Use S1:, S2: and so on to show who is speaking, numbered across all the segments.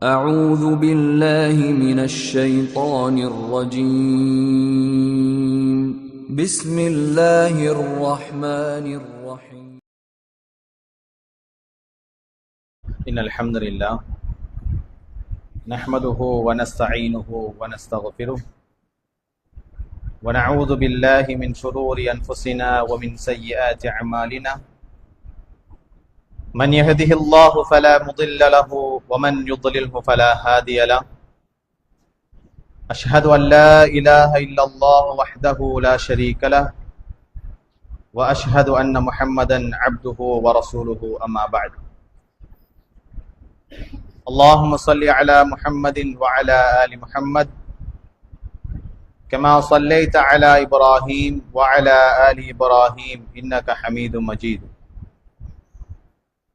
S1: أعوذ بالله من الشيطان الرجيم بسم الله الرحمن الرحيم
S2: إن الحمد لله نحمده ونستعينه ونستغفره ونعوذ بالله من شرور أنفسنا ومن سيئات أعمالنا من يهده الله فلا مضل له ومن يضلله فلا هادي له أشهد أن لا إله إلا الله وحده لا شريك له وأشهد أن محمدا عبده ورسوله أما بعد اللهم صل على محمد وعلى آل محمد كما صليت على إبراهيم وعلى آل إبراهيم إنك حميد مجيد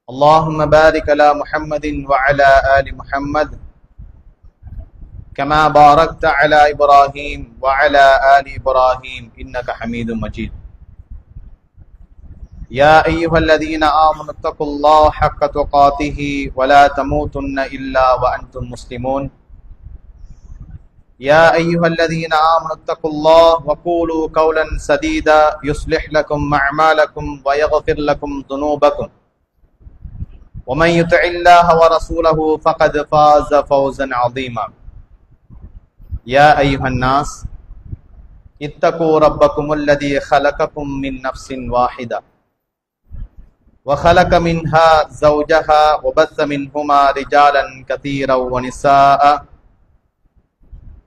S2: اللهم بارك على محمد وعلى آل محمد كما باركت على إبراهيم وعلى آل إبراهيم إنك حميد مجيد يا أيها الذين آمنوا اتقوا الله حق تقاته ولا تموتن إلا وأنتم مسلمون يا أيها الذين آمنوا اتقوا الله وقولوا قولا سديدا يصلح لكم أعمالكم ويغفر لكم ذنوبكم ومن يطع الله ورسوله فقد فاز فوزا عظيما يا أيها الناس اتقوا ربكم الذي خلقكم من نفس واحدة وخلق منها زوجها وبث منهما رجالا كثيرا ونساء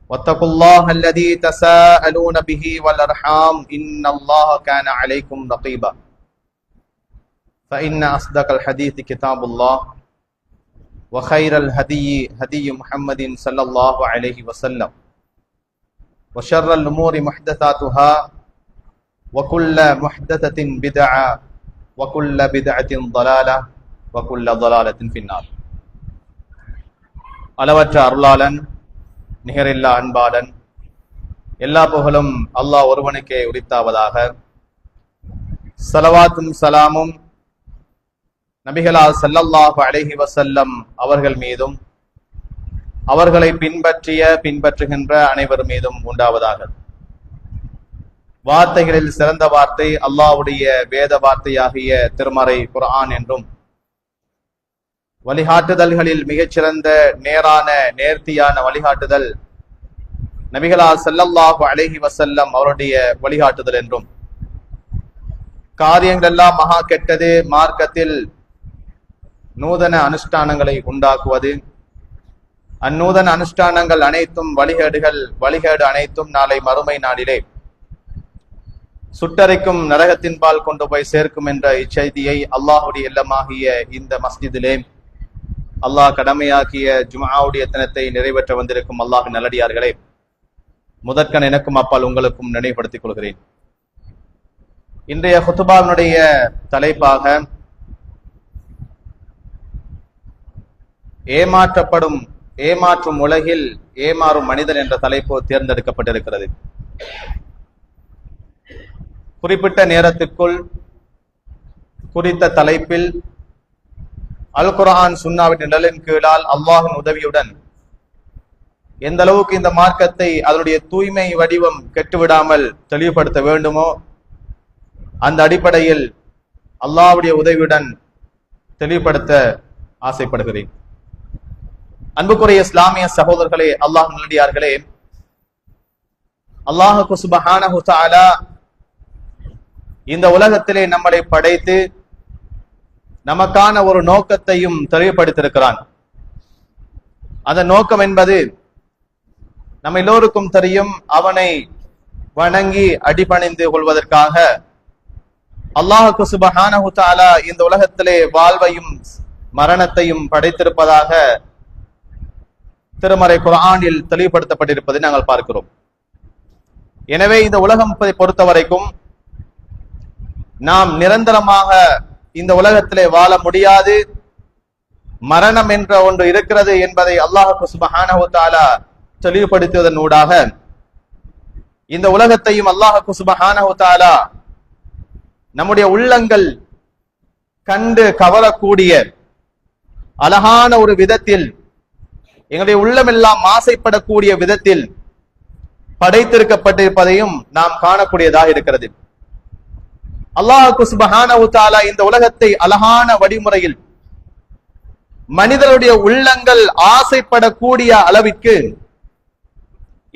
S2: واتقوا الله الذي تساءلون به والأرحام إن الله كان عليكم رقيبا فإن أصدق الحديث كتاب الله وخير الهدي هدي محمد صلى الله عليه وسلم وشر الأمور محدثاتها وكل محدثة بدعة وكل بدعة ضلالة وكل ضلالة في النار அளவற்ற அருளாளன் நிகரில்லா அன்பாளன் எல்லா புகழும் அல்லாஹ் ஒருவனுக்கே உரித்தாவதாக. ஸலவாத்தும் சலாமும் நபிகளார் ஸல்லல்லாஹு அலைஹி வஸல்லம் அவர்கள் மீதும் அவர்களை பின்பற்றுகின்ற அனைவர் மீதும் உண்டாவதாக. வார்த்தைகளில் சிறந்த வார்த்தை அல்லாஹ்வுடைய வேத வார்த்தையாகிய திருமறை குர்ஆன் என்றும், வழிகாட்டுதல்களில் மிகச்சிறந்த நேரான நேர்த்தியான வழிகாட்டுதல் நபிகளார் ஸல்லல்லாஹு அலைஹி வஸல்லம் அவருடைய வழிகாட்டுதல் என்றும், காரியங்கள் எல்லாம் மகா கெட்டது, மார்க்கத்தில் நூதன அனுஷ்டானங்களை உண்டாக்குவது, அந்நூதன அனுஷ்டானங்கள் அனைத்தும் வழிகேடு அனைத்தும் நாளை மறுமை நாளிலே சுட்டரிக்கும் நரகத்தின்பால் கொண்டு போய் சேர்க்கும் என்ற இச்செய்தியை அல்லாஹுடைய இல்லமாகிய இந்த மஸ்ஜிதிலே அல்லாஹ் கடமையாக்கிய ஜும்ஆவுடைய தினத்தை நிறைவேற்ற வந்திருக்கும் அல்லாஹ் நல்லடியார்களே, முதற்கண் எனக்கும் அப்பால் உங்களுக்கும் நினைவுபடுத்திக் கொள்கிறேன். இன்றைய குத்துபாவினுடைய தலைப்பாக ஏமாற்றும் உலகில் ஏமாறும் மனிதன் என்ற தலைப்பு தேர்ந்தெடுக்கப்பட்டிருக்கிறது. குறிப்பிட்ட நேரத்திற்குள் குறித்த தலைப்பில் அல் குர்ஆன் சுன்னாவின் நிழலின் கீழால் அல்லாஹ்வின் உதவியுடன் எந்த அளவுக்கு இந்த மார்க்கத்தை அதனுடைய தூய்மை வடிவம் கெட்டுவிடாமல் தெளிவுபடுத்த வேண்டுமோ அந்த அடிப்படையில் அல்லாஹ்வுடைய உதவியுடன் தெளிவுபடுத்த ஆசைப்படுகிறேன். அன்புக்குரிய இஸ்லாமிய சகோதரர்களே, அல்லாஹ் நல்லடியார்களே, அல்லாஹ் சுப்ஹானஹு தஆலா இந்த உலகத்திலே நம்மளை படைத்து நமக்கான ஒரு நோக்கத்தையும் தெளிவுபடுத்தியிருக்கிறான். அந்த நோக்கம் என்பது நம்ம எல்லோருக்கும் தெரியும், அவனை வணங்கி அடிபணிந்து கொள்வதற்காக அல்லாஹ் சுப்ஹானஹு தஆலா இந்த உலகத்திலே வாழ்வையும் மரணத்தையும் படைத்திருப்பதாக திருமறை குர்ஆனில் தெளிவுபடுத்தப்பட்டிருப்பதை நாங்கள் பார்க்கிறோம். எனவே இந்த உலகம் பொறுத்த வரைக்கும் நாம் நிரந்தரமாக இந்த உலகத்திலே வாழ முடியாது, மரணம் என்ற ஒன்று இருக்கிறது என்பதை அல்லாஹ் சுப்ஹானஹு தஆலா தெளிவுபடுத்துவதன் ஊடாக இந்த உலகத்தையும் அல்லாஹ் சுப்ஹானஹு தஆலா நம்முடைய உள்ளங்கள் கண்டு கவரக்கூடிய அழகான ஒரு விதத்தில் எங்களுடைய உள்ளமெல்லாம் ஆசைப்படக்கூடிய விதத்தில் படைத்திருக்கப்பட்டிருப்பதையும் நாம் காணக்கூடியதாக இருக்கிறது. அல்லாஹ் சுப்ஹானஹு தஆலா இந்த உலகத்தை அழகான வழிமுறையில் மனிதனுடைய உள்ளங்கள் ஆசைப்படக்கூடிய அளவிற்கு,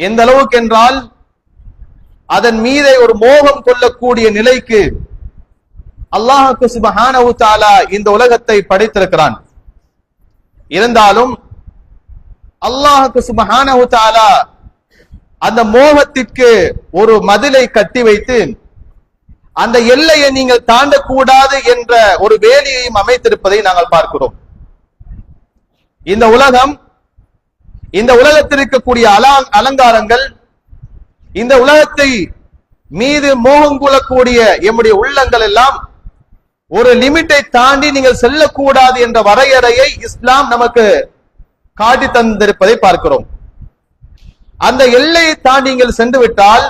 S2: எந்த அளவுக்கு என்றால் அதன் மீதே ஒரு மோகம் கொள்ளக்கூடிய நிலைக்கு அல்லாஹ் சுப்ஹானஹு தஆலா இந்த உலகத்தை படைத்திருக்கிறான். இருந்தாலும் அல்லாஹ் சுப்ஹானஹு தஆலா அந்த மோகத்திற்கு ஒரு மதிலை கட்டி வைத்து அந்த எல்லையை நீங்கள் தாண்டக்கூடாது என்ற ஒரு வேலியையும் அமைத்திருப்பதை நாங்கள் பார்க்கிறோம். இந்த உலகம், இந்த உலகத்தில் இருக்கக்கூடிய அலங்காரங்கள், இந்த உலகத்தை மீது மோகம் கொள்ளக்கூடிய எம்முடைய உள்ளங்கள் எல்லாம் ஒரு லிமிட்டை தாண்டி நீங்கள் செல்லக்கூடாது என்ற வரையறையை இஸ்லாம் நமக்கு காட்டி தந்திருப்பதை பார்க்கிறோம். அந்த எல்லையை தாண்டி நீங்கள் சென்று விட்டால்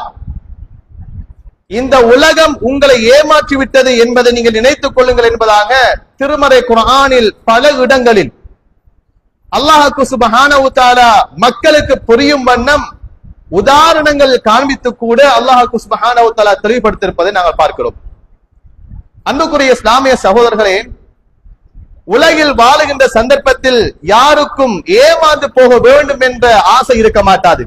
S2: இந்த உலகம் உங்களை ஏமாற்றி விட்டது என்பதை நீங்கள் நினைத்துக் கொள்ளுங்கள் என்பதாக திருமறை குர்ஆனில் பல இடங்களில் அல்லாஹ் சுப்ஹானஹு தஆலா மக்களுக்கு புரியும் வண்ணம் உதாரணங்கள் காண்பித்து கூட அல்லாஹ் சுப்ஹானஹு தஆலா தெளிவுபடுத்தியிருப்பதை நாங்கள் பார்க்கிறோம். அன்புக்குரிய இஸ்லாமிய சகோதரர்களே, உலகில் வாழுகின்ற சந்தர்ப்பத்தில் யாருக்கும் ஏமாந்து போக வேண்டும் என்ற ஆசை இருக்க மாட்டாது.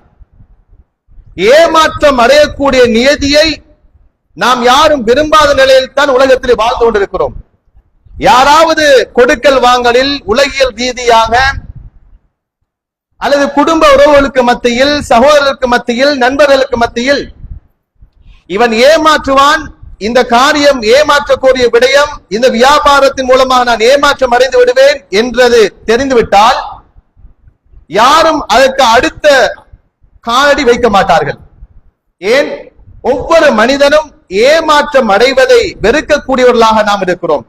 S2: ஏமாற்றம் அடையக்கூடிய நியதியை நாம் யாரும் விரும்பாத நிலையில் தான் உலகத்தில் வாழ்ந்து கொண்டிருக்கிறோம். யாராவது கொடுக்கல் வாங்கலில் உலகியல் ரீதியாக அல்லது குடும்ப உறவுகளுக்கு மத்தியில், சகோதரர்களுக்கு மத்தியில், நண்பர்களுக்கு மத்தியில் இவன் ஏமாற்றுவான், இந்த காரியம் ஏமாற்றக்கூடிய விடயம், இந்த வியாபாரத்தின் மூலமாக நான் ஏமாற்றம் அடைந்து விடுவேன் என்றது தெரிந்துவிட்டால் யாரும் அதற்கு அடுத்த காலடி வைக்க மாட்டார்கள். ஏன்? ஒவ்வொரு மனிதனும் ஏமாற்றம் அடைவதை வெறுக்கக்கூடியவர்களாக நாம் இருக்கிறோம்.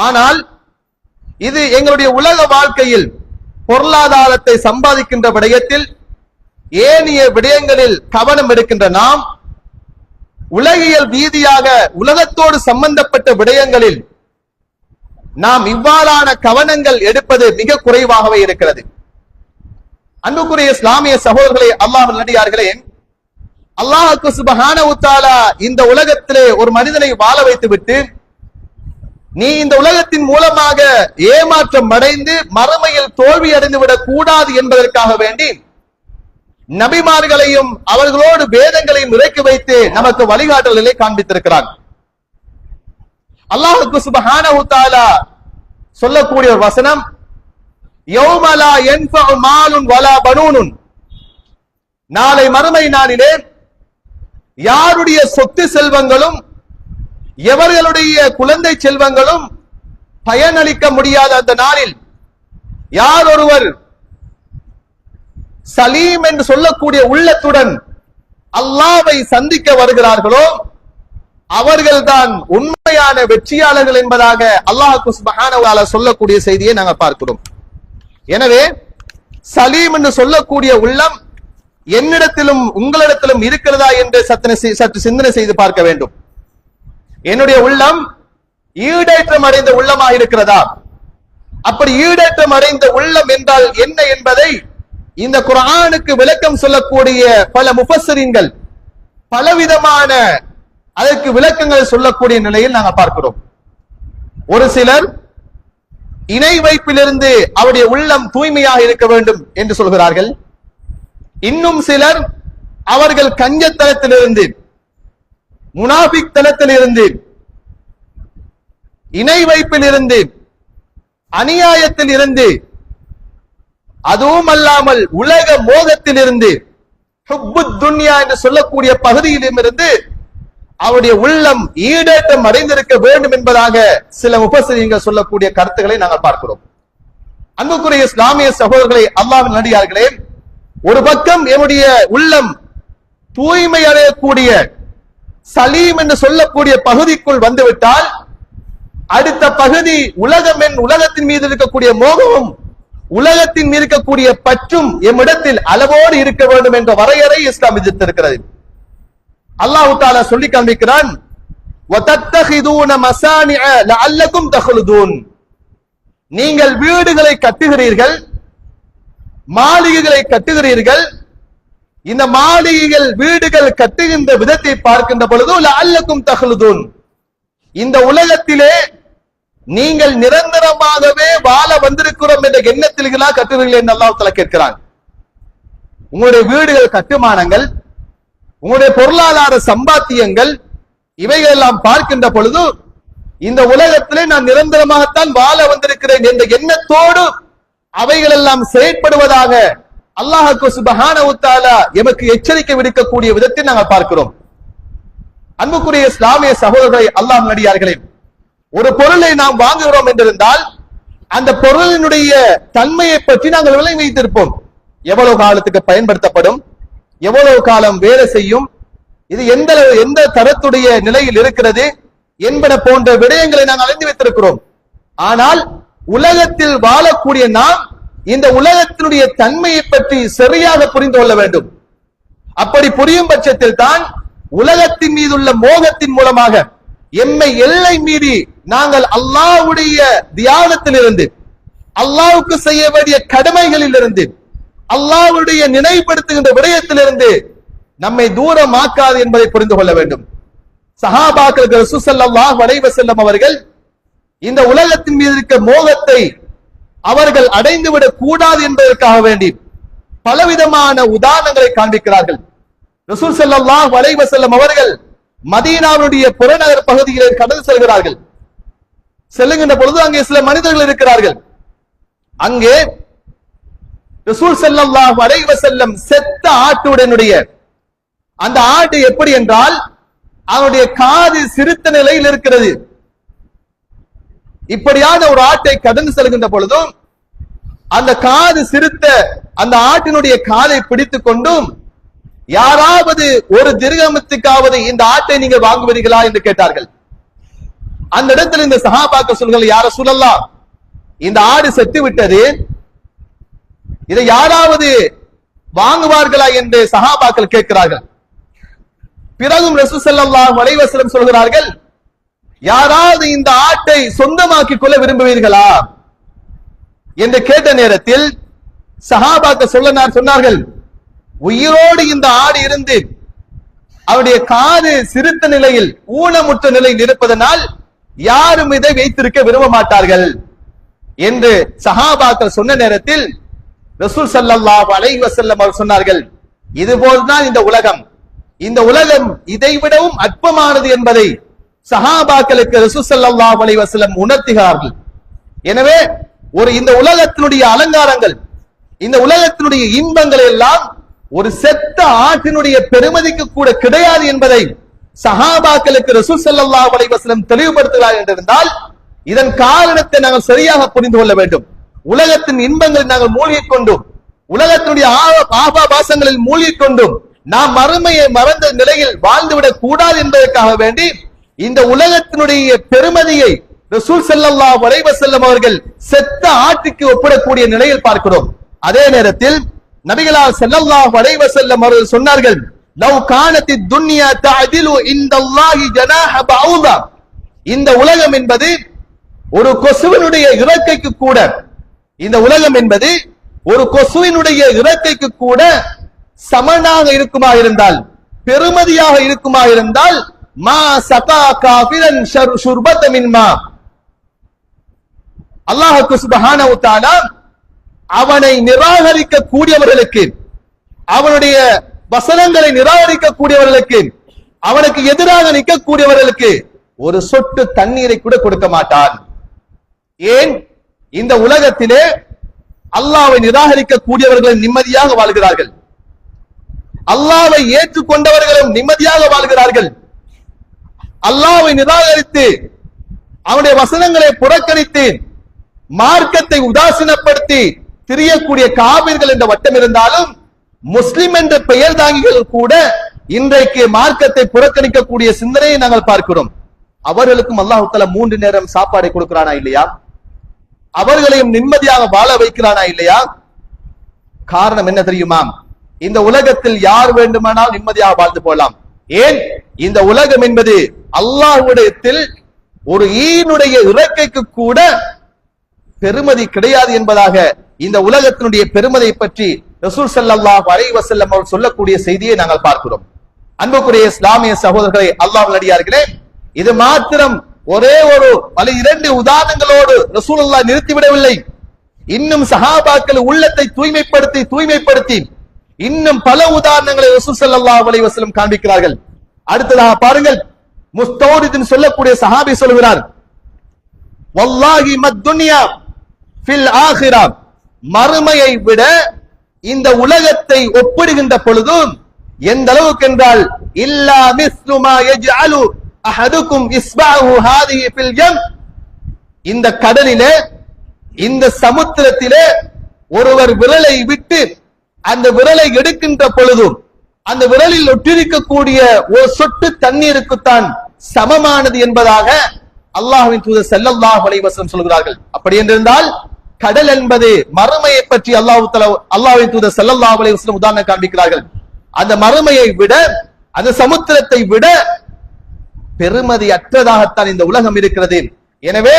S2: ஆனால் இது எங்களுடைய உலக வாழ்க்கையில் பொருளாதாரத்தை சம்பாதிக்கின்ற விடயத்தில், ஏனைய விடயங்களில் கவனம் எடுக்கின்ற நாம் உலகியல் ரீதியாக உலகத்தோடு சம்பந்தப்பட்ட விடயங்களில் நாம் இவ்வாறான கவனங்கள் எடுப்பது மிக குறைவாகவே இருக்கிறது. அன்புக்குரிய இஸ்லாமிய சகோதரர்களே, அல்லாஹ்வின் நல்லடியார்களே, அல்லாஹ் சுப்ஹானஹு தஆலா இந்த உலகத்திலே ஒரு மனிதனை வாழ வைத்துவிட்டு, நீ இந்த உலகத்தின் மூலமாக ஏமாற்றம் அடைந்து மறுமையில் தோல்வி அடைந்து விடக் கூடாது என்பதற்காக வேண்டி நபிமார்களையும் அவர்களோடு வேதங்களையும் இறக்கி வைத்து நமக்கு வழிகாட்டல்களை காண்பித்திருக்கிறான். அல்லாஹ் சுப்ஹானஹு தஆலா சொல்லக்கூடிய ஒரு வசனம், யௌம லா யன்ஃபஉ மாலுன் வலா பனூனுன், நாளை மறுமை நாளிலே யாருடைய சொத்து செல்வங்களும் எவர்களுடைய குழந்தை செல்வங்களும் பயனளிக்க முடியாத அந்த நாளில் யார் ஒருவர் சலீம் என்று சொல்லக்கூடிய உள்ளத்துடன் அல்லாஹ்வை சந்திக்க வருகிறார்களோ அவர்கள்தான் உண்மையான வெற்றியாளர்கள் என்பதாக அல்லாஹ் சுப்ஹானஹு வ தஆலா சொல்லக்கூடிய செய்தியை நாங்கள் பார்க்கிறோம். எனவே சலீம் என்று சொல்லக்கூடிய உள்ளம் என்னிடத்திலும் உங்களிடத்திலும் இருக்கிறதா என்று சற்று சிந்தனை செய்து பார்க்க வேண்டும். என்னுடைய உள்ளம் ஈடேற்றம் அடைந்த உள்ளமாக இருக்கிறதா? அப்படி ஈடேற்றம் அடைந்த உள்ளம் என்றால் என்ன என்பதை இந்த குர்ஆனுக்கு விளக்கம் சொல்லக்கூடிய பல முஃபஸ்ஸிரீன்கள் பலவிதமான அதற்கு விளக்கங்கள் சொல்லக்கூடிய நிலையில் நாங்கள் பார்க்கிறோம். ஒரு சிலர் இணை வைப்பிலிருந்து அவருடைய உள்ளம் தூய்மையாக இருக்க வேண்டும் என்று சொல்கிறார்கள். இன்னும் சிலர் அவர்கள் கஞ்சத்தனத்திலிருந்து, முனாஃபிக் தனத்திலிருந்து, இணை வைப்பில் இருந்து, அநியாயத்தில் இருந்து, அதுவும் அல்லாமல் உலக மோகத்தில் இருந்து, ஹுப்புத் துன்யா என்று சொல்லக்கூடிய பகுதியிலும் இருந்து அவருடைய உள்ளம் ஈடேற்றம் அடைந்திருக்க வேண்டும் என்பதாக சில முஃபஸ்ஸிரீன்கள் சொல்லக்கூடிய கருத்துக்களை நாங்கள் பார்க்கிறோம். அன்புக்குரிய இஸ்லாமிய சகோதரர்களே, அல்லாஹ்வின் நல்லடியார்களே, ஒரு பக்கம் என்னுடைய உள்ளம் தூய்மை அடையக்கூடிய சலீம் என்று சொல்லக்கூடிய பகுதிக்குள் வந்துவிட்டால் அடுத்த பகுதி உலகத்தின் மீது இருக்கக்கூடிய மோகமும் உலகத்தின் மீது இருக்கக்கூடிய பற்றும் எம்மிடத்தில் அளவோடு இருக்க வேண்டும் என்ற வரையறை இஸ்லாம் விதித்திருக்கிறது. அல்லாஹ் தஆலா சொல்லி காண்பிக்கிறான், வதத்தகிதுன மசானிஅ லஅல்லகும் தஹ்லுதூன், நீங்கள் வீடுகளை கட்டுகிறீர்கள்
S3: மாளிகைகளை கட்டுகிறீர்கள். இந்த மாளிகைகள் வீடுகள் கட்டுகின்ற விதத்தை பார்க்கின்ற பொழுது லஅல்லக்கும் தஹ்லுதூன், இந்த உலகத்திலே நீங்கள் நிரந்தரமாகவே வாழ வந்திருக்கிறோம் என்ற எண்ணத்தில்களா கட்டுகிறீர்கள் என்று அல்லாஹ் தஆலா கேட்கிறான். உங்களுடைய வீடுகள் கட்டுமானங்கள், உங்களுடைய பொருளாதார சம்பாத்தியங்கள், இவைகள் எல்லாம் பார்க்கின்ற பொழுது இந்த உலகத்திலே நான் நிரந்தரமாகத்தான் வாழ வந்திருக்கிறேன் என்ற எண்ணத்தோடு அவைகள் எல்லாம் செயற்படுவதாக அல்லாஹ் சுப்ஹானஹு வ தஆலா எமக்கு எச்சரிக்கை விடுக்கக்கூடிய விதத்தை நாங்கள் பார்க்கிறோம். அன்புக்குரிய இஸ்லாமிய சகோதரர்களை, அல்லாஹ் நடிகார்களே, ஒரு பொருளை நாம் வாங்குகிறோம் என்றிருந்தால் அந்த பொருளினுடைய தன்மையை பற்றி நாங்கள் விலை வைத்திருப்போம். எவ்வளவு காலத்துக்கு பயன்படுத்தப்படும், எவ்வளவு காலம் வேலை செய்யும், இது எந்த தரத்துடைய நிலையில் இருக்கிறது என்பன போன்ற விடயங்களை நாங்கள் அறிந்து வைத்திருக்கிறோம். ஆனால் உலகத்தில் வாழக்கூடிய நாம் இந்த உலகத்தினுடைய தன்மையை பற்றி சரியாக புரிந்து கொள்ள வேண்டும். அப்படி புரியும் பட்சத்தில் தான் உலகத்தின் மீது உள்ள மோகத்தின் மூலமாக எம்மை எல்லை மீறி நாங்கள் அல்லாஹ்வுடைய தியானத்தில் இருந்து, அல்லாஹ்வுக்கு செய்ய வேண்டிய கடமைகளில் இருந்து, அல்லாஹ்வுடைய நினைவுபடுத்துகின்ற விடயத்திலிருந்து நம்மை தூரமாக்காது என்பதை புரிந்து கொள்ள வேண்டும். சஹாபாக்கள் ரசூல் ஸல்லல்லாஹு அலைஹி வஸல்லம் அவர்கள் இந்த உலகத்தின் மீது இருக்க மோகத்தை அவர்கள் அடைந்துவிடக் கூடாது என்பதற்காக வேண்டி பலவிதமான உதாரணங்களை காண்பிக்கிறார்கள். ரசூல் ஸல்லல்லாஹு அலைஹி வஸல்லம் அவர்கள் மதீனாவுடைய புறநகர் பகுதியிலே கடந்து செல்கிறார்கள். செல்லுகின்ற பொழுது அங்கே சில மனிதர்கள் இருக்கிறார்கள். அங்கே ரசூல் ஸல்லல்லாஹு அலைஹி வஸல்லம் செத்த ஆட்டுடனுடைய அந்த ஆடு எப்படி என்றால் அவனுடைய காது சிறுத்த நிலையில் இருக்கிறது. இப்படியான ஒரு ஆட்டை கடந்து செல்கின்ற பொழுதும் அந்த காது சிறுத்த அந்த ஆட்டினுடைய காதை பிடித்துக் கொண்டும் யாராவது ஒரு திர்ஹமத்துக்காவது இந்த ஆட்டை நீங்க வாங்குவீர்களா என்று கேட்டார்கள். அந்த இடத்தில் இந்த சஹாபாக்கள் சொல்கிறார்கள், யா ரசூலல்லாஹ், இந்த ஆடு செத்து விட்டது, இதை யாராவது வாங்குவார்களா என்று சஹாபாக்கள் கேட்கிறார்கள். பிறகும் ரசூல் ஸல்லல்லாஹு அலைஹி வஸல்லம் சொல்கிறார்கள், யாராவது இந்த ஆட்டை சொந்தமாக்கிக் கொள்ள விரும்புவீர்களா என்று கேட்ட நேரத்தில் சஹாபாக்கள் சொன்னார்கள், உயிரோடு இந்த ஆடு இருந்து அவருடைய காது சிறுத்த நிலையில் ஊனமுற்ற நிலையில் இருப்பதனால் யாரும் இதை வைத்திருக்க விரும்ப மாட்டார்கள் என்று சஹாபாக்கள் சொன்ன நேரத்தில் ரசூல் ஸல்லல்லாஹு அலைஹி வஸல்லம் அவர் சொன்னார்கள், இதுபோல்தான் இந்த உலகம், இந்த உலகம் இதைவிடவும் அற்பமானது என்பதை சஹாபாக்களுக்கு ரசூல் ஸல்லல்லாஹு அலைஹி வஸல்லம் உணர்த்துகிறார்கள். எனவே இந்த உலகத்தினுடைய அலங்காரங்கள், இந்த உலகத்தினுடைய இன்பங்கள் எல்லாம் ஒரு செத்த ஆட்டினுடைய பெருமதிக்கு கூட கிடையாது என்பதை சஹாபாக்களுக்கு ரசூல் ஸல்லல்லாஹு அலைஹி வஸல்லம் தெளிவுபடுத்துகிறார் என்றிருந்தால் இதன் காரணத்தை நாங்கள் சரியாக புரிந்து கொள்ள வேண்டும். உலகத்தின் இன்பங்களில் நாங்கள் மூழ்கிக் கொண்டும், உலகத்தினுடைய ஆபாபாசங்களில் மூழ்கிக் கொண்டும் நாம் மறுமையை மறந்த நிலையில் வாழ்ந்துவிடக் கூடாது என்பதற்காக வேண்டி இந்த உலகத்தினுடைய பெருமதியை ரசூல் ஸல்லல்லாஹு அலைஹி வஸல்லம் அவர்கள் செத்த ஆட்டுக்கு ஒப்பிடக்கூடிய நிலையில் பார்க்கிறோம். அதே நேரத்தில் நபிகளார் ஸல்லல்லாஹு அலைஹி வஸல்லம் அவர்கள் சொன்னார்கள், லவ் கானத்தித் துன்யா தஅதிலு இன்தல்லாஹி ஜனாஹ பஊதா, இந்த உலகம் என்பது ஒரு கொசுவினுடைய இறக்கைக்கு கூட, இந்த உலகம் என்பது ஒரு கொசுவினுடைய இறக்கைக்கு கூட சமனாக இருக்குமா இருந்தால், பெருமதியாக இருக்குமா இருந்தால், மா சகா காஃபிரன் ஷுர்பத மின் மா, அல்லாஹ் சுப்ஹானஹு வ தஆலா அவனை நிராகரிக்க கூடியவர்களுக்கு, அவனுடைய வசனங்களை நிராகரிக்க கூடியவர்களுக்கு, அவனுக்கு எதிராக நிற்கக்கூடியவர்களுக்கு ஒரு சொட்டு தண்ணீரை கூட கொடுக்க மாட்டான். ஏன்? இந்த உலகத்திலே அல்லாஹ்வை நிராகரிக்க கூடியவர்கள் நிம்மதியாக வாழ்கிறார்கள், அல்லாஹ்வை ஏற்றுக்கொண்டவர்களும் நிம்மதியாக வாழ்கிறார்கள். அல்லாஹ்வை நிராகரித்து அவனுடைய வசனங்களை புறக்கணித்து மார்க்கத்தை உதாசீனப்படுத்தி திரியக்கூடிய காபிர்கள் என்ற வட்டம் இருந்தாலும் முஸ்லிம் என்ற பெயர் தாங்கிகள் கூட இன்றைக்கு மார்க்கத்தை புறக்கணிக்கக்கூடிய சிந்தனையை நாங்கள் பார்க்கிறோம். அவர்களுக்கும் அல்லாஹ் தஆலா 3 நேரம் சாப்பாடை கொடுக்கிறானா இல்லையா? அவர்களையும் நிம்மதியாக வாழ வைக்கிறானா இல்லையா? காரணம் என்ன தெரியுமா? இந்த உலகத்தில் யார் வேண்டுமானால் நிம்மதியாக வாழ்ந்து போகலாம். ஏன்? இந்த உலகம் என்பது அல்லாஹ்விடத்தில் ஒரு ஈனுடைய இறக்கைக்கு கூட பெருமதி கிடையாது என்பதாக இந்த உலகத்தினுடைய பெருமதியை பற்றி ரசூல் ஸல்லல்லாஹு அலைஹி வஸல்லம் அவர்கள் சொல்லக்கூடிய செய்தியை நாங்கள் பார்க்கிறோம். அன்புக்குரிய இஸ்லாமிய சகோதரர்களே, அல்லாஹ்வின் அடியார்களே, இது மாத்திரம் ஒரே ஒரு அல்லது இரண்டு உதாரணங்களோடு ரசூலுல்லாஹ் நிறுத்திவிடவில்லை. இன்னும் சஹாபாக்கள் உள்ளத்தை தூய்மைப்படுத்தி இன்னும் பல உதாரணங்களை ரசூல் ஸல்லல்லாஹு அலைஹி வஸல்லம் காண்பிக்கிறார்கள். அடுத்ததாக பாருங்கள், முஸ்தௌரித் சொல்லக்கூடிய சஹாபி சொல்கிறார், வல்லாஹி மத்துன்யா ஃபில் ஆகிரா, மறுமையை விட இந்த உலகத்தை ஒப்பிடுகின்ற பொழுதும் எந்த அளவுக்கு என்றால், இல்லா மிஸ்லு மா யஜ்அலு அஹதுக்கும் இஸ்பஹு ஹாதிஹி ஃபில் யம், இந்த கடலிலே இந்த சமுத்திரத்திலே ஒருவர் விரலை விட்டு அந்த விரலை எடுக்கின்ற பொழுதும் அந்த விரலில் ஒட்டிருக்கக்கூடிய ஒரு சொட்டு தண்ணீருக்குத்தான் சமமானது என்பதாக அல்லாஹ்வின் தூதர் ஸல்லல்லாஹு அலைஹி வஸல்லம் சொல்கிறார்கள். அப்படி என்றிருந்தால் கடல் என்பது மறுமையை பற்றி அல்லாஹ்வின் தூதர் ஸல்லல்லாஹு அலைஹி வஸல்லம் உதாரணம் காண்பிக்கிறார்கள். அந்த மறுமையை விட அந்த சமுத்திரத்தை விட பெருமதி அற்றதாகத்தான் இந்த உலகம் இருக்கிறது. எனவே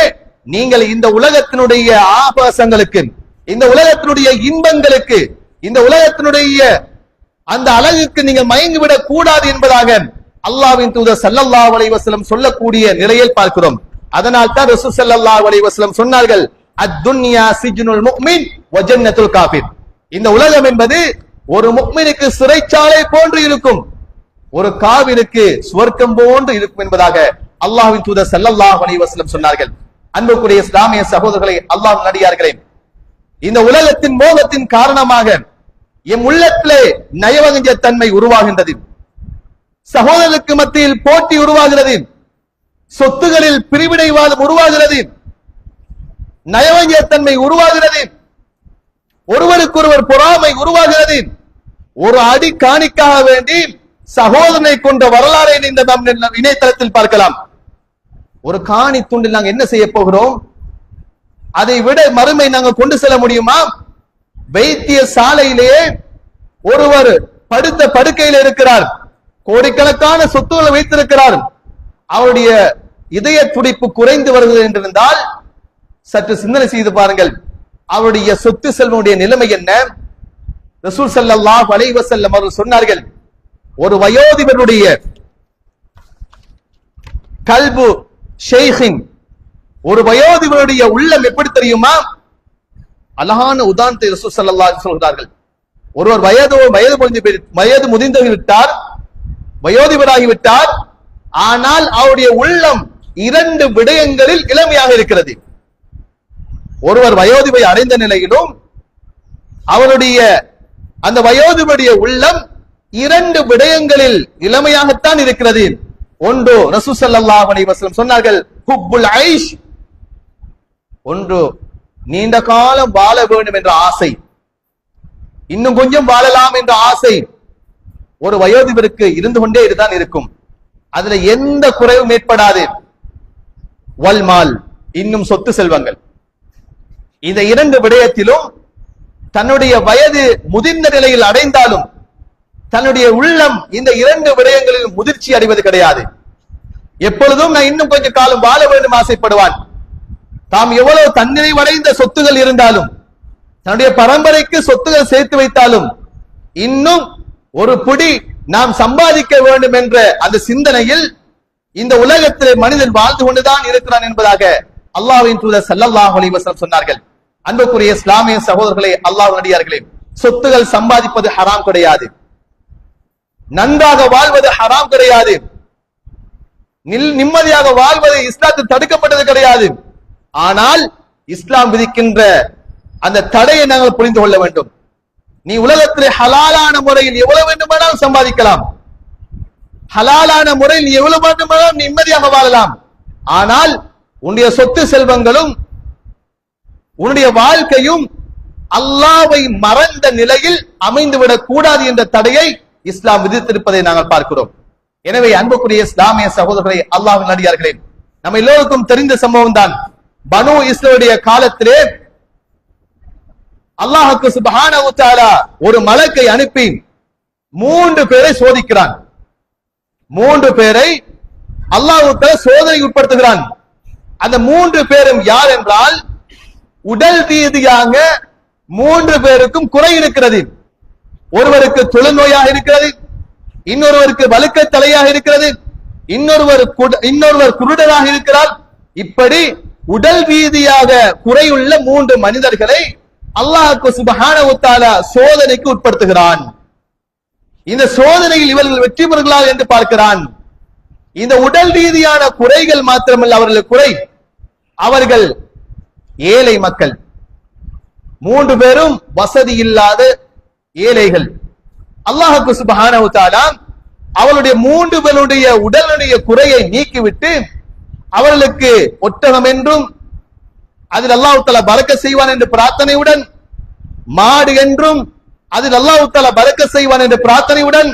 S3: நீங்கள் இந்த உலகத்தினுடைய ஆபாசங்களுக்கு, இந்த உலகத்தினுடைய இன்பங்களுக்கு, இந்த உலகத்தினுடைய அந்த அழகுக்கு நீங்கள் மயங்கிவிடக் கூடாது என்பதாக அல்லாஹ்வின் தூதர் ஸல்லல்லாஹு அலைஹி வஸல்லம் சொல்லக்கூடிய நிலையில் பார்க்கிறோம். அதனால் தான் ரசூல் ஸல்லல்லாஹு அலைஹி வஸல்லம் சொன்னார்கள், அத்-துன்யா சிஜ்னுல் முஃமின் வ ஜன்னத்துல் காஃபிர், இந்த உலகம் என்பது ஒரு முஃமினுக்கு சிறைச்சாலை போன்று இருக்கும், ஒரு காவிருக்கு சுவர்க்கம் போன்று இருக்கும் என்பதாக அல்லாஹ்வின் தூதர் ஸல்லல்லாஹு அலைஹி வஸல்லம் சொன்னார்கள். அன்புக்குரிய இஸ்லாமிய சகோதரர்களே, அல்லாஹ்வின் அடியார்களே, இந்த உலகத்தின் மோகத்தின் காரணமாக எம் உள்ளத்திலே நயவஞ்ச தன்மை உருவாகின்றது, சகோதரர்களுக்கு மத்தியில் போட்டி உருவாகிறது, சொத்துகளில் பிரிவினைவாதம் உருவாகிறது, நயவஞ்சத்தன்மை உருவாகிறது, ஒருவருக்கொருவர் பொறாமை உருவாகிறது. ஒரு அடி காணிக்காக வேண்டி சகோதரனை கொண்ட வரலாறை இந்த இணையதளத்தில் பார்க்கலாம். ஒரு காணி துண்டில் நாங்கள் என்ன செய்ய போகிறோம்? அதை விட மறுமை நாங்கள் கொண்டு செல்ல முடியுமா? வைத்திய சாலையிலேயே ஒருவர் படுத்த படுக்கையில் இருக்கிறார், கோடிக்கணக்கான சொத்துக்களை வைத்திருக்கிறார், அவருடைய இதய துடிப்பு குறைந்து வருகிறது என்றிருந்தால் சற்று சிந்தனை செய்து பாருங்கள், அவருடைய சொத்து செல்வனுடைய நிலைமை என்ன? ரசூல் ஸல்லல்லாஹு அலைஹி வஸல்லம் அவர்கள் சொன்னார்கள், ஒரு வயோதிபருடைய கல்பு ஷைஹின், ஒரு வயோதிபருடைய உள்ளம் எப்படி தெரியுமா? அழகான உதாரணத்தை ரசூல் ஸல்லல்லாஹு அலைஹி சொல்கிறார்கள். ஒருவர் வயது முதிர்ந்து விட்டார், வயோதிபராகிவிட்டார், ஆனால் அவருடைய உள்ளம் இரண்டு விடயங்களில் இளமையாக இருக்கிறது. ஒருவர் வயோதிபை அடைந்த நிலையிலும் அவருடைய அந்த வயோதிபருடைய உள்ளம் இரண்டு விடயங்களில் இளமையாகத்தான் இருக்கிறது. ஒன்று ரசூல் ஸல்லல்லாஹு அலைஹி வஸல்லம் சொன்னார்கள், ஹுப்புல் ஐஷ், ஒன்று நீண்ட காலம் வாழ வேண்டும் என்ற ஆசை, இன்னும் கொஞ்சம் வாழலாம் என்ற ஆசை ஒரு வயோதிபருக்கு இருந்து கொண்டே இதுதான் இருக்கும். அதுல எந்த குறைவும் ஏற்படாது. வல்மால், இன்னும் சொத்து செல்வங்கள், இந்த இரண்டு விடயத்திலும் தன்னுடைய வயது முதிர்ந்த நிலையில் அடைந்தாலும் தன்னுடைய உள்ளம் இந்த இரண்டு விடயங்களில் முதிர்ச்சி அடைவது கிடையாது. எப்பொழுதும் நான் இன்னும் கொஞ்சம் காலம் வாழ வேண்டும் ஆசைப்படுவான். தாம் எவ்வளவு தன்னிறைவடைந்த சொத்துகள் இருந்தாலும், தன்னுடைய பரம்பரைக்கு சொத்துகள் சேர்த்து வைத்தாலும், இன்னும் ஒரு புடி நாம் சம்பாதிக்க வேண்டும் என்ற அந்த சிந்தனையில் இந்த உலகத்திலே மனிதன் வாழ்ந்து கொண்டுதான் இருக்கிறான் என்பதாக அல்லாஹ்வின் தூதர் ஸல்லல்லாஹு அலைஹி வஸல்லம் சொன்னார்கள். அன்புக்குரிய இஸ்லாமிய சகோதரர்களே, அல்லாஹ்வின் அடியார்களே, சொத்துகள் சம்பாதிப்பது ஹராம் கிடையாது, நன்றாக வாழ்வது ஹராம் கிடையாது, நிம்மதியாக வாழ்வது இஸ்லாத்தில் தடுக்கப்பட்டது கிடையாது. ஆனால் இஸ்லாம் விதிக்கின்ற அந்த தடையை நாங்கள் புரிந்து கொள்ள வேண்டும். நீ உலகத்திலே ஹலாலான முறையில் எவ்வளவு வேண்டுமானாலும் சம்பாதிக்கலாம், ஹலாலான முறையில் எவ்வளவு வேண்டுமானாலும் நிம்மதியாக வாழலாம். ஆனால் உன்னுடைய சொத்து செல்வங்களும் உன்னுடைய வாழ்க்கையும் அல்லாஹ்வை மறந்த நிலையில் அமைந்துவிடக் கூடாது என்ற தடையை இஸ்லாம் விதித்திருப்பதை நாங்கள் பார்க்கிறோம். எனவே அன்புக்குரிய இஸ்லாமிய சகோதரர்களே, அல்லாஹ்வின் அடியார்களே, நம்ம எல்லோருக்கும் தெரிந்த சம்பவம் தான். பனு இஸ்ரவேலுடைய காலத்திலே அல்லாஹ்வுக்கு சுப்ஹானஹு வ தஆலா ஒரு மலக்கை அனுப்பி 3 பேரை சோதிக்கிறான். 3 பேரை அல்லாஹ் தஆலா சோதனைக்கு உட்படுத்துகிறான். அந்த 3 பேரும் யார் என்றால், உடல் ரீதியாக 3 பேருக்கும் குறை இருக்கிறது. ஒருவருக்கு தொழுநோயாக இருக்கிறது, இன்னொருவருக்கு வழுக்க தலையாக இருக்கிறது, இன்னொருவர் குருடராக இருக்கிறார். இப்படி உடல் ரீதியாக குறையுள்ள 3 மனிதர்களை அல்லாஹ் சுப்ஹானஹு வ தஆலா சோதனைக்கு உட்படுத்துகிறான். இந்த சோதனையில் இவர்கள் வெற்றி பெறுகிறார்கள் என்று பார்க்கிறான். இந்த உடல் ரீதியான குறைகள் மாத்திரமல்ல அவர்கள் குறை, அவர்கள் ஏழை மக்கள். 3 பேரும் வசதி இல்லாத ஏழைகள். அல்லாஹ் சுப்ஹானஹு வ தஆலா அவருடைய 3 பேருடைய உடலுடைய குறையை நீக்கிவிட்டு அவர்களுக்கு ஒட்டகம் என்றும் அதில் அல்லாஹ் தஆலா பரக்கத் செய்வான் என்ற பிரார்த்தனையுடன், மாடு என்றும் அதில் அல்லாஹ் தஆலா பரக்கத் செய்வான் என்ற பிரார்த்தனையுடன்,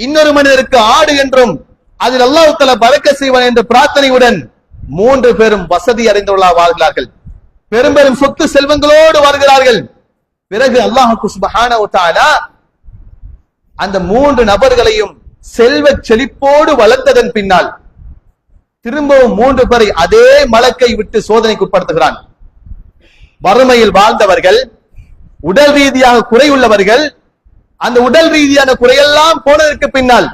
S3: இன்னொரு மனிதருக்கு ஆடு என்றும் அதில் அல்லாஹ் தஆலா பரக்கத் செய்வான் என்ற பிரார்த்தனையுடன் 3 பேரும் வசதி அடைந்தவர்களாக வாழ்கிறார்கள். பெரும் பெரும் சொத்து செல்வங்களோடு வாழ்கிறார்கள். பிறகு அல்லாஹ் சுப்ஹானஹு வ தஆலா அந்த 3 நபர்களையும் செல்வ செழிப்போடு வளர்த்ததன் பின்னால் திரும்பவும் 3 பேரை அதே மலக்கை விட்டு சோதனைக்கு உட்படுத்துகிறான். வறுமையில் வாழ்ந்தவர்கள், உடல் ரீதியாக குறையுள்ளவர்கள், அந்த உடல் ரீதியான குறையெல்லாம் போனதற்கு பின்னால்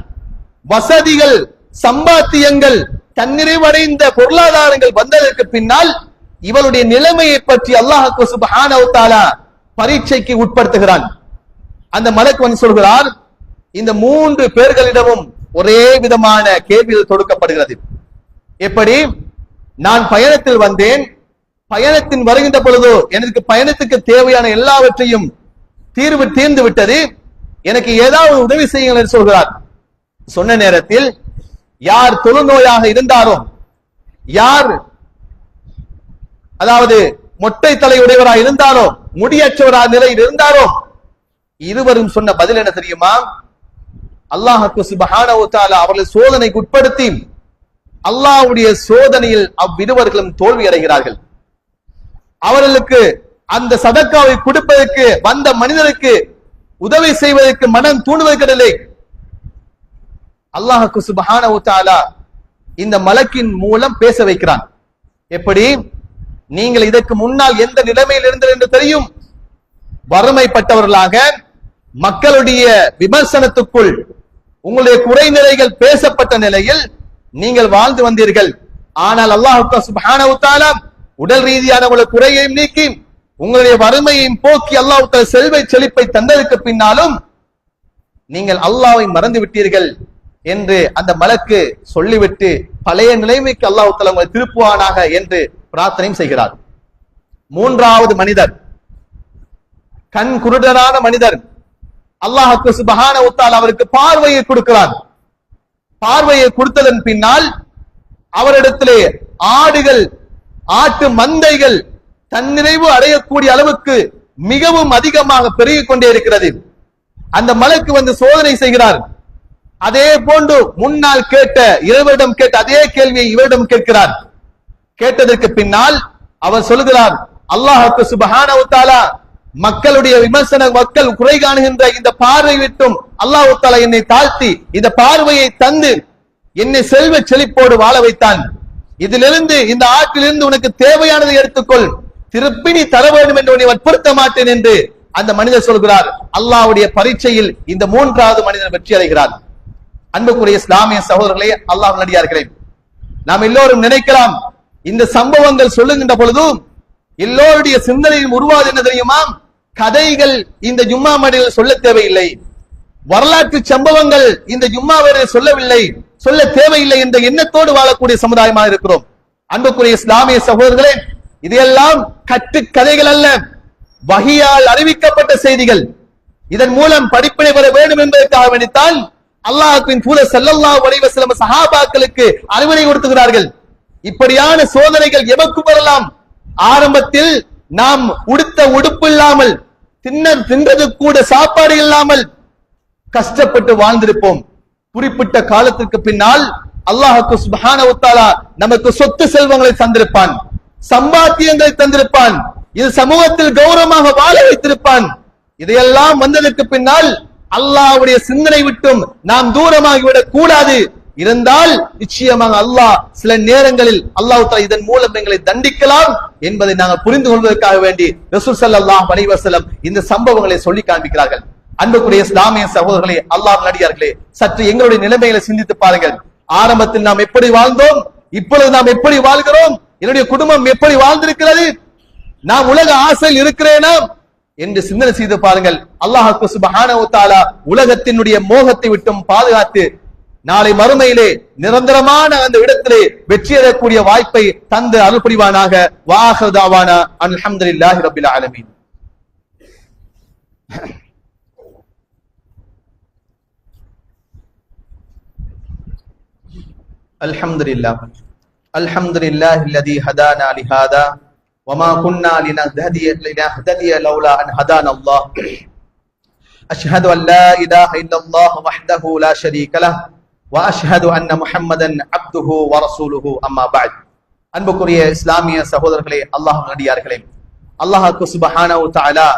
S3: வசதிகள், சம்பாத்தியங்கள், தன்னிறைவடைந்த பொருளாதாரங்கள் வந்ததற்கு பின்னால் இவருடைய நிலைமையை பற்றி அல்லாஹ் சுப்ஹானஹு வ தஆலா பரீட்சைக்கு உட்படுத்துகிறான். அந்த மலக்கு வந்து சொல்கிறார், இந்த 3 பேர்களிடமும் ஒரே விதமான கேள்விகள் தொடுக்கப்படுகிறது. எப்படி? நான் பயணத்தில் வந்தேன், பயணத்தின் வருகின்ற பொழுது எனக்கு பயணத்துக்கு தேவையான எல்லாவற்றையும் தீர்ந்து விட்டது, எனக்கு ஏதாவது உதவி செய்யுங்கள் என்று சொல்கிறார். சொன்ன நேரத்தில் யார் தொழுநோயாக இருந்தாரோ, யார் அதாவது மொட்டை தலையுடையவராக இருந்தாரோ, முடியற்றவராக நிலையில் இருந்தாரோ, இருவரும் சொன்ன பதில் என்ன தெரியுமா? அல்லாஹ் சுப்ஹானஹு வ தஆலா அவர்களை சோதனைக்கு உட்படுத்தி அல்லாஹ்வுடைய சோதனையில் அவ்விருவர்களும் தோல்வி அடைகிறார்கள். அவர்களுக்கு அந்த சதக்காவை கொடுப்பதற்கு வந்த மனிதருக்கு உதவி செய்வதற்கு மனம் தூண்டுவதற்கில்லை. அல்லாஹ் சுப்ஹானஹு வ தஆலா இந்த மலக்கின் மூலம் பேச வைக்கிறான். எப்படி? நீங்கள் இதற்கு முன்னால் எந்த நிலைமையில் இருந்தீர்கள் என்று தெரியும். வறுமைப்பட்டவர்களாக மக்களுடைய விமர்சனத்துக்குள் உங்களுடைய குறைநிறைகள் பேசப்பட்ட நிலையில் நீங்கள் வாழ்ந்து வந்தீர்கள். ஆனால் அல்லாஹ் சுப்ஹானஹு வ தஆலா உடல் ரீதியான உங்களுடைய குறையையும் நீக்கி உங்களுடைய வறுமையையும் போக்கி அல்லாஹ் தஆலா செல்வ செழிப்பை தந்ததற்கு பின்னாலும் நீங்கள் அல்லாஹ்வை மறந்து விட்டீர்கள் என்று அந்த மலக்கு சொல்லிவிட்டு பழைய நிலைமைக்கு அல்லாஹ் தஆலா உங்களை திருப்புவானாக என்று பிரார்த்தனை செய்கிறார். 3வது மனிதர் கண் குருடரான மனிதர். அல்லாஹ் சுப்ஹானஹு வ தஆலா அவருக்கு பார்வையை கொடுக்கிறார். பார்வையை கொடுத்ததன் பின்னால் அவரிடத்திலே ஆடுகள், ஆட்டு மந்தைகள் தன்னிறைவு அடையக்கூடிய அளவுக்கு மிகவும் அதிகமாக பெருகிக் கொண்டே இருக்கிறது. அந்த மலக்கு வந்து சோதனை செய்கிறார். அதே போன்று முன்னால் கேட்ட இவரிடம் கேட்ட அதே கேள்வியை இவரிடம் கேட்கிறார். கேட்டதற்கு பின்னால் அவர் சொல்கிறார், அல்லாஹ் சுப்ஹானஹு வ தஆலா மக்களுடைய விமர்சன, மக்கள் குறை காணுகின்ற இந்த பார்வை விட்டும் அல்லாஹ் தஆலா என்னை தாழ்த்தி இந்த பார்வையை தந்து என்னை செல்வ செழிப்போடு வாழ வைத்தான். இதிலிருந்து, இந்த ஆற்றிலிருந்து உனக்கு தேவையானதை எடுத்துக்கொள், திருப்பி நீ தர வேண்டும் என்று உன்னை வற்புறுத்த மாட்டேன் என்று அந்த மனிதர் சொல்கிறார். அல்லாஹ்வுடைய பரீட்சையில் இந்த 3வது மனிதர் வெற்றி அடைகிறார். அன்புக்குரிய இஸ்லாமிய சகோதரர்களே, அல்லாஹ் நல்லடியார்களே, நாம் எல்லோரும் நினைக்கலாம், இந்த சம்பவங்கள் சொல்லுகின்ற பொழுதும் எல்லோருடைய சிந்தனையும் உருவாது என்ன தெரியுமா? கதைகள் இந்த ஜும்மா மேடையில் சொல்ல தேவையில்லை, வரலாற்று சம்பவங்கள் இந்த ஜும்மா மேடையில் சொல்லவில்லை, சொல்ல தேவையில்லை என்ற எண்ணத்தோடு வாழக்கூடிய சமுதாயமாக இருக்கிறோம். அன்புக்குரிய இஸ்லாமிய சகோதரர்களே, இதையெல்லாம் கட்டு கதைகள் அல்ல, வஹியால் அறிவிக்கப்பட்ட செய்திகள். இதன் மூலம் படிப்பினை பெற வேண்டும் என்பதற்காக வேண்டித்தான் அல்லாஹ்வின் தூதர் ஸல்லல்லாஹு அலைஹி வஸல்லம் சஹாபாக்களுக்கு அறிவுரை கொடுத்துகிறார்கள். இப்படியான சோதனைகள் எமக்கு வரலாம். ஆரம்பத்தில் நாம் உடுத்த உடுப்பு இல்லாமல், தின்றது கூட சாப்பாடு இல்லாமல் கஷ்டப்பட்டு வாழ்ந்திருப்போம். குறிப்பிட்ட காலத்திற்கு பின்னால் அல்லாஹ் சுப்ஹானஹு வ தஆலா நமக்கு சொத்து செல்வங்களை தந்திருப்பான், சம்பாத்தியங்களை தந்திருப்பான், இது சமூகத்தில் கௌரவமாக வாழ வைத்திருப்பான். இதையெல்லாம் வந்ததற்கு பின்னால் அல்லாஹ்வுடைய சிந்தனை விட்டும் நாம் தூரமாகிவிடக் கூடாது. இருந்தால் நிச்சயமாக அல்லாஹ் சில நேரங்களில் அல்லாஹ் தஆலா இதன் மூலம் எங்களை தண்டிக்கலாம் என்பதை நாங்கள் புரிந்து கொள்வதற்காக வேண்டி ரசூல் ஸல்லல்லாஹு அலைஹி வஸல்லம் இந்த சம்பவங்களை சொல்லி காண்பிக்கிறார்கள். அன்புக்குரிய இஸ்லாமிய சகோதரர்களே, அல்லாஹ்வின் அடியார்களே, சற்று எங்களுடைய நிலைமைகளை சிந்தித்து பாருங்கள். ஆரம்பத்தில் நாம் எப்படி வாழ்ந்தோம், இப்பொழுது நாம் எப்படி வாழ்கிறோம், என்னுடைய குடும்பம் எப்படி வாழ்ந்திருக்கிறது, நாம் உலக ஆசையில் இருக்கிறேனா என்று சிந்தனை செய்து பாருங்கள். அல்லாஹ் சுப்ஹானஹு வ தஆலா உலகத்தினுடைய மோகத்தை விட்டும் பாதுகாத்து நாளை மறுமையிலே நிரந்தரமான அந்த இடத்திலே வெற்றி அடையக்கூடிய வாய்ப்பை தந்து அருள் புரிவானாக. வாஹிரு தஅவானா அல்ஹம்துலில்லாஹி ரப்பில் ஆலமீன். அல்ஹம்துலில்லாஹி அல்லதி ஹதானா லிஹாதா وما كنا لنهتدي لولا أن هدانا الله أشهد أن لا إله إلا الله وحده لا شريك له وأشهد أن محمدا عبده ورسوله أما بعد. அன்புக்குரிய இஸ்லாமிய சகோதரர்களே, அல்லாஹ்வின் அடியார்களே, அல்லாஹ் சுப்ஹானஹு வ தஆலா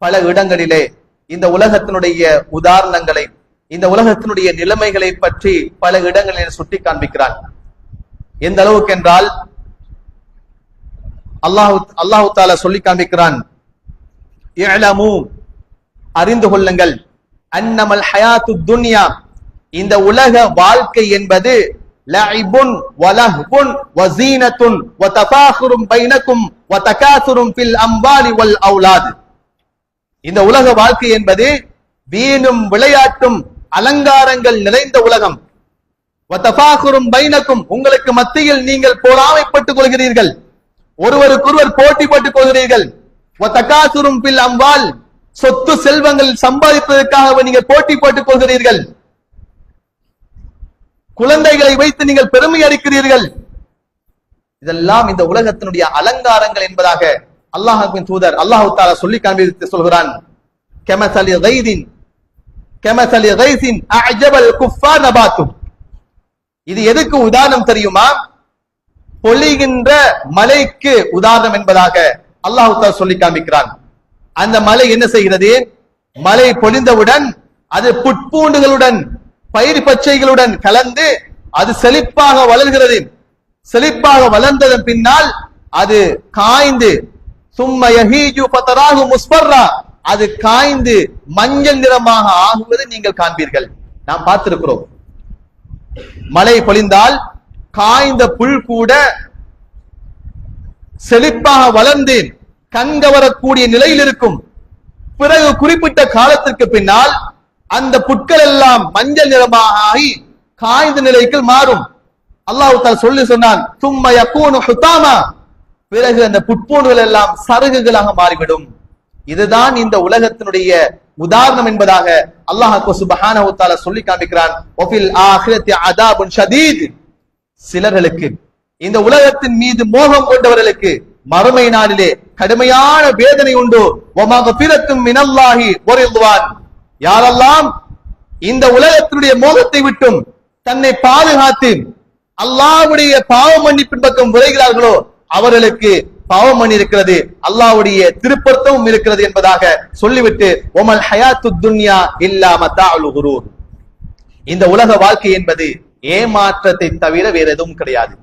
S3: பல இடங்களிலே இந்த உலகத்தினுடைய உதாரணங்களை, இந்த உலகத்தினுடைய நிலைமைகளை பற்றி பல இடங்களில் சுட்டி காண்பிக்கிறான். எந்த அளவுக்கு என்றால் அல்லாஹ் தஆலா சொல்லி காண்பிக்கிறான், இஅலமு, அறிந்து கொள்ளுங்கள், அன்னமல் ஹயாத்துத் துன்யா, இந்த உலக வாழ்க்கை என்பது லஇபுன் வலஹ்வுன் வஸீனத்துன் வதஃபாகுரும் பைனக்கும் வதகாசுரும் ஃபில் அம்வாலி வல் அவுலாத். இந்த உலக வாழ்க்கை என்பது வீணும் விளையாட்டும் அலங்காரங்கள் நிறைந்த உலகம். வதஃபாகுரும் பைனக்கும், உங்களுக்கு மத்தியில் நீங்கள் பொறாமைப்பட்டுக் கொள்கிறீர்கள், ஒருவருக்கொருவர் போட்டி போட்டுக் கொள்கிறீர்கள். வதகாசுரும் ஃபில் அம்வால், சொத்து செல்வங்கள் சம்பாதிப்பதற்காக நீங்கள் போட்டி போட்டுக் கொள்கிறீர்கள். குழந்தைகளை வைத்து நீங்கள் பெருமை அடிக்கிறீர்கள். இதெல்லாம் இந்த உலகத்தினுடைய அலங்காரங்கள் என்பதாக அல்லாஹ்வின் தூதர் அல்லாஹ் தஆலா சொல்லி காண்பித்து சொல்கிறான். கமஸலி கைஸின் அஅஜபல் குஃபார் நபாத்து. இது எதுக்கு உதாரணம் தெரியுமா? பொழிகின்ற மலைக்கு உதாரணம் என்பதாக அல்லாஹ் தஆலா சொல்லி காண்பிக்கிறான். அந்த மலை என்ன செய்கிறது? மலை பொழிந்தவுடன் அது புட்பூண்டுகளுடன் பயிர் பச்சைகளுடன் கலந்து அது செழிப்பாக வளர்கிறது. செழிப்பாக வளர்ந்ததன் பின்னால் அது காய்ந்து சும்ம யஹீஜு ஃபதராஹு முஸ்ஃபர்ரா, அது காய்ந்து மஞ்சள் நிறமாக ஆகுவதை நீங்கள் காண்பீர்கள். நாம் பார்த்திருக்கிறோம். மழை பொழிந்தால் காய்ந்த புல் கூட செழிப்பாக வளர்ந்து கண்கவரக்கூடிய நிலையில் இருக்கும். பிறகு குறிப்பிட்ட காலத்திற்கு பின்னால் அந்த புட்கள் எல்லாம் மஞ்சள் நிறமாக ஆகி காய்ந்த நிலைக்கு மாறும். அல்லாஹ் தஆலா சொல்லி சொன்னான், சும்ம யகூனு ஹுதாமா, பிறகு அந்த புட்பூண்டுகள் எல்லாம் சருகுகளாக மாறிவிடும். இதுதான் இந்த உலகத்தினுடைய உதாரணம் என்பதாக அல்லாஹ் சுப்ஹானஹு வ தஆலா சொல்லி காண்பிக்கிறான். வஃபில் ஆখিরাতি அதாபுன் ஷதீத், சிலர்களுக்கு, இந்த உலகத்தின் மீது மோகம் கொண்டவர்களுக்கு மறுமை நாளிலே கடுமையான வேதனை உண்டு. வமக்ஃபிரத்தும் மினல்லாஹி வரிதுவான், யாரெல்லாம் இந்த உலகத்தினுடைய மோகத்தை விட்டும் தன்னை பாதுகாத்து அல்லாஹ்வுடைய பாவ மன்னிப்பின் பக்கம் விரைகிறார்களோ அவர்களுக்கு பாவம் மன்னி இருக்கிறது, அல்லாஹ்வுடைய திருப்பொருத்தமும் இருக்கிறது என்பதாக சொல்லிவிட்டு ஒமல் ஹயாத்துத் துன்யா இல்லா மத்தாஉல் குரூர், இந்த உலக வாழ்க்கை என்பது ஏமாற்றத்தை தவிர வேற எதுவும் கிடையாது.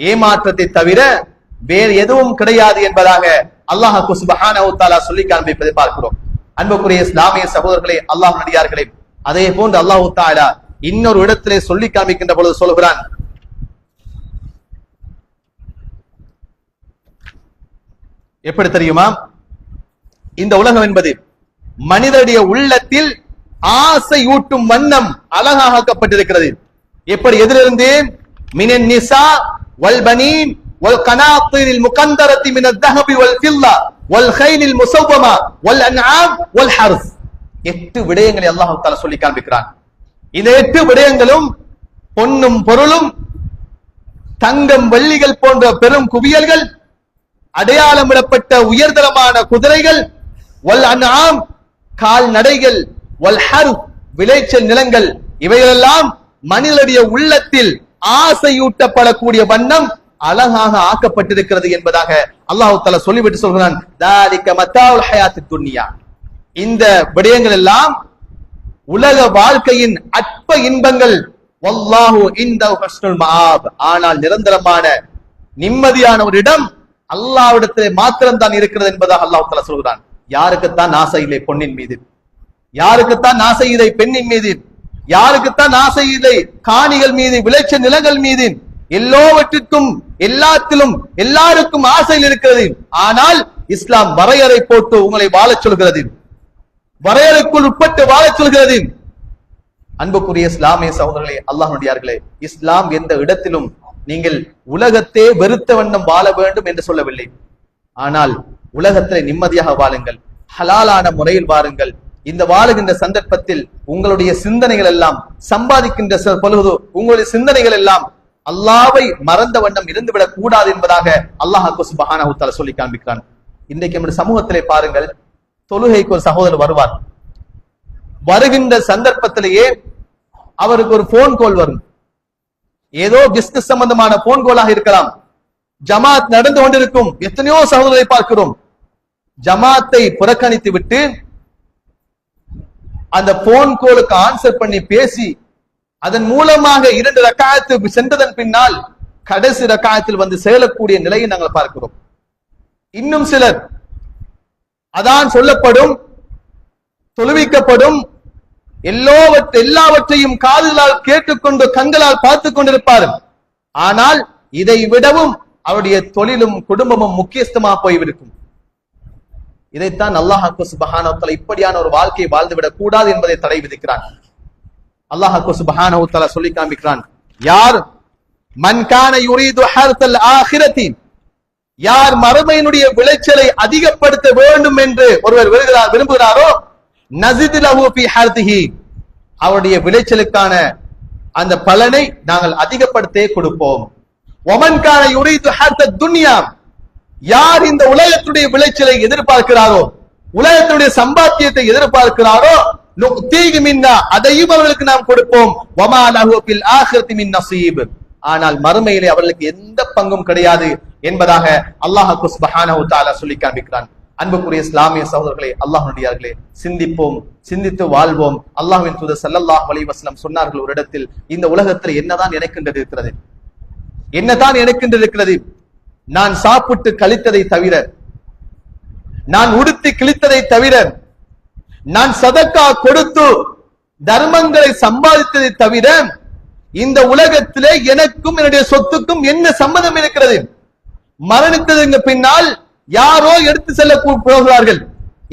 S3: ஏமாற்றத்தை தவிர வேறு எதுவும் கிடையாது என்பதாக அல்லாஹ் சுப்ஹானஹு வ தஆலா சொல்லி காண்பிப்பதை பார்க்கிறோம். அன்புக்குரிய இஸ்லாமிய சகோதரர்களே, அல்லாஹ்வின் அடியார்களே, அதே போன்று அல்லாஹ் தஆலா இன்னொரு இடத்திலே சொல்லி காண்பிக்கின்ற பொழுது சொல்கிறான், எப்படி தெரியுமா? இந்த உலகம் என்பது மனிதனுடைய உள்ளத்தில் ஆசை ஊட்டும் வண்ணம் அழகாக ஆக்கப்பட்டிருக்கிறது. எப்படி? எதிலிருந்து? மினன் நிசா வல் பனீன் வல் கனாத்திரில் முகந்தரத்தி மினத் தஹபி வல் ஃபில்லா வல் கைலில் முஸவ்வமா வல் அன்ஆம் வல் ஹர்ஸ். 8 விடயங்களை அல்லாஹ் தஆலா சொல்லி காண்பிக்கிறான். இந்த 8 விடயங்களும் பொன்னும் பொருளும் தங்கம் வெள்ளிகள் போன்ற பெரும் குவியல்கள், அடையாளமிடப்பட்ட உயர்தரமான குதிரைகள், வல் அன்ஆம் கால்நடைகள், வல் ஹர்ஸ் விளைச்சல் நிலங்கள், இவைகளெல்லாம் மனிதனுடைய உள்ளத்தில் ஆசையூட்டப்படக்கூடிய வண்ணம் அழகாக ஆக்கப்பட்டிருக்கிறது என்பதாக அல்லாஹ் தஆலா சொல்லிவிட்டு சொல்கிறான், தாலிக மத்தாஉல் ஹயாத்தித் துன்யா. இந்த விடயங்கள் எல்லாம் உலக வாழ்க்கையின் அற்ப அற்ப இன்பங்கள். வல்லாஹு இன்தஹு ஹுஸ்னுல் மஆப். ஆனால் நிரந்தரமான நிம்மதியான ஒரு இடம் அல்லாஹ்விடத்திலே மாத்திரம் தான் இருக்கிறது என்பதாக அல்லாஹ் தஆலா சொல்கிறான். யாருக்குத்தான் ஆசை இல்லை பொன்னின் மீது? யாருக்குத்தான் ஆசை இல்லை பெண்ணின் மீது? யாருக்குத்தான் ஆசை இல்லை காணிகள் மீது, விளைச்ச நிலங்கள் மீது? எல்லாவற்றிற்கும் எல்லாத்திலும் எல்லாருக்கும் ஆசையில் இருக்கிறது. ஆனால் இஸ்லாம் வரையறை போட்டு உங்களை வாழச் சொல்கிறது, வரையறைக்குள் உட்பட்டு வாழச் சொல்கிறது. அன்புக்குரிய இஸ்லாமிய சகோதரர்களே, அல்லாஹ்வுடையார்களே, இஸ்லாம் எந்த இடத்திலும் நீங்கள் உலகத்தே வெறுத்த வண்ணம் வாழ வேண்டும் என்று சொல்லவில்லை. ஆனால் உலகத்திலே நிம்மதியாக வாழுங்கள், ஹலாலான முறையில் வாருங்கள். இந்த வாழுகின்ற சந்தர்ப்பத்தில் உங்களுடைய சிந்தனைகள் எல்லாம், சம்பாதிக்கின்ற பொழுது உங்களுடைய சிந்தனைகள் எல்லாம் அல்லாஹ்வை மறந்த வண்ணம் இருந்துவிடக் கூடாது என்பதாக அல்லாஹ் சுப்ஹானஹு வ தஆலா சொல்லி காண்பிக்கிறான். இன்றைக்கு நம்முடைய சமூகத்திலே பாருங்கள், தொழுகைக்கு ஒரு சகோதரர் வருவார். வருகின்ற சந்தர்ப்பத்திலேயே அவருக்கு ஒரு போன் கால் வரும். ஏதோ பிசினஸ் சம்பந்தமான போன் காலாக இருக்கலாம். ஜமாத் நடந்து கொண்டிருக்கும். எத்தனையோ சகோதரரை பார்க்கிறோம், ஜமாத்தை புறக்கணித்து விட்டு அந்த போன் காலுக்கு ஆன்சர் பண்ணி பேசி அதன் மூலமாக 2 ரக்காயத்து சென்றதன் பின்னால் கடைசி ரக்காயத்தில் வந்து செயலக்கூடிய நிலையை நாங்கள் பார்க்கிறோம். இன்னும் சிலர் அதான் சொல்லப்படும், தொழுவிக்கப்படும், எல்லாவற்றையும் காதுகளால் கேட்டுக்கொண்டு கண்களால் பார்த்துக் கொண்டிருப்பார். ஆனால் இதை விடவும் அவருடைய தொழிலும் குடும்பமும் முக்கியஸ்தமாக போய்விருக்கும். இதைத்தான் அல்லாஹ் சுப்ஹானஹு வ தஆலா இப்படியான ஒரு வாழ்க்கையை வாழ்ந்துவிடக் கூடாது என்பதை தடை விதிக்கிறான். அல்லாஹ் சுப்ஹானஹு வ தஆலா சொல்லி காண்பிக்கிறான், யார் மன் கான யுரீது ஹர்தல் ஆகிரத்தி, யார் மறுமையினுடைய விளைச்சலை அதிகப்படுத்த வேண்டும் என்று ஒருவர் விரும்புகிறாரோ, நஸித் லஹு ஃபீ ஹர்திஹி, அவருடைய விளைச்சலுக்கான அந்த பலனை நாங்கள் அதிகப்படுத்தே கொடுப்போம். வமன் கான யுரீது ஹர்தத் துன்யா, யார் இந்த உலகத்துடைய விளைச்சலை எதிர்பார்க்கிறாரோ, உலகத்துடைய சம்பாத்தியத்தை எதிர்பார்க்கிறாரோ, நுக்தீஹி மின்னா, அதையும் அவர்களுக்கு நாம் கொடுப்போம். வமா லஹு ஃபில் ஆகிரத்தி மின் நஸீப், ஆனால் மறுமையிலே அவர்களுக்கு எந்த பங்கும் கிடையாது என்பதாக அல்லாஹ் சுப்ஹானஹு வ தஆலா சொல்லி காண்பிக்கிறான். அன்புக்குரிய இஸ்லாமிய சகோதரர்களே, அல்லாஹ்வுடையார்களே, சிந்திப்போம், சிந்தித்து வாழ்வோம். அல்லாஹ்வின் தூதர் ஸல்லல்லாஹு அலைஹி வஸல்லம் சொன்னார்கள் ஒரு இடத்தில், இந்த உலகத்தில் என்னதான் எனக்கென்று இருக்கிறது, என்னதான் எனக்கென்று இருக்கிறது? நான் சாப்பிட்டு கழித்ததை தவிர, நான் உடுத்தி கிழித்ததை தவிர, நான் சதக்கா கொடுத்து தர்மங்களை சம்பாதித்ததை தவிர, இந்த உலகத்திலே எனக்கும் என்னுடைய சொத்துக்கும் என்ன சம்பந்தம் இருக்கிறது? மரணித்ததுக்கு பின்னால் யாரோ எடுத்து செல்ல போகிறார்கள்.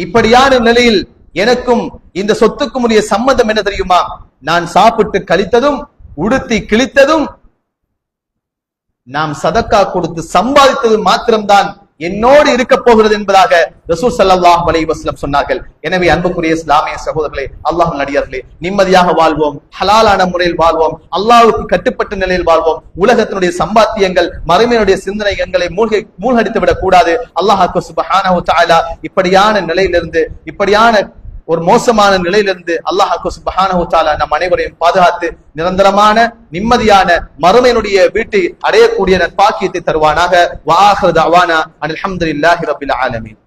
S3: இப்படியான நிலையில் எனக்கும் இந்த சொத்துக்கும் உடைய சம்பந்தம் என்ன தெரியுமா? நான் சாப்பிட்டு கழித்ததும் உடுத்தி கிழித்ததும் நாம் சதக்கா கொடுத்து சம்பாதித்தது மாத்திரம்தான் என்னோடு இருக்க போகிறது என்பதாக ரசூல் ஸல்லல்லாஹு அலைஹி வஸல்லம் சொன்னார்கள். எனவே அன்புக்குரிய இஸ்லாமிய சகோதரர்களே, அல்லாஹ்வின் அடியார்களே, நிம்மதியாக வாழ்வோம், ஹலாலான முறையில் வாழ்வோம், அல்லாஹ்வுக்கு கட்டுப்பட்ட நிலையில் வாழ்வோம். உலகத்தினுடைய சம்பாத்தியங்கள், மறுமையினுடைய சிந்தனை எங்களை மூழ்கடித்து விடக் கூடாது. அல்லாஹ் சுப்ஹானஹு வ தஆலா இப்படியான நிலையிலிருந்து, இப்படியான ஒரு மோசமான நிலையிலிருந்து அல்லாஹ் சுப்ஹானஹு வ தஆலா நம் அனைவரையும் பாதுகாத்து நிரந்தரமான நிம்மதியான மறுமையினுடைய வீட்டை அடையக்கூடிய நற்பாக்கியத்தை தருவானாக. வ ஆகிரு தஅவானா அல்ஹம்துலில்லாஹி ரப்பில் ஆலமீன்.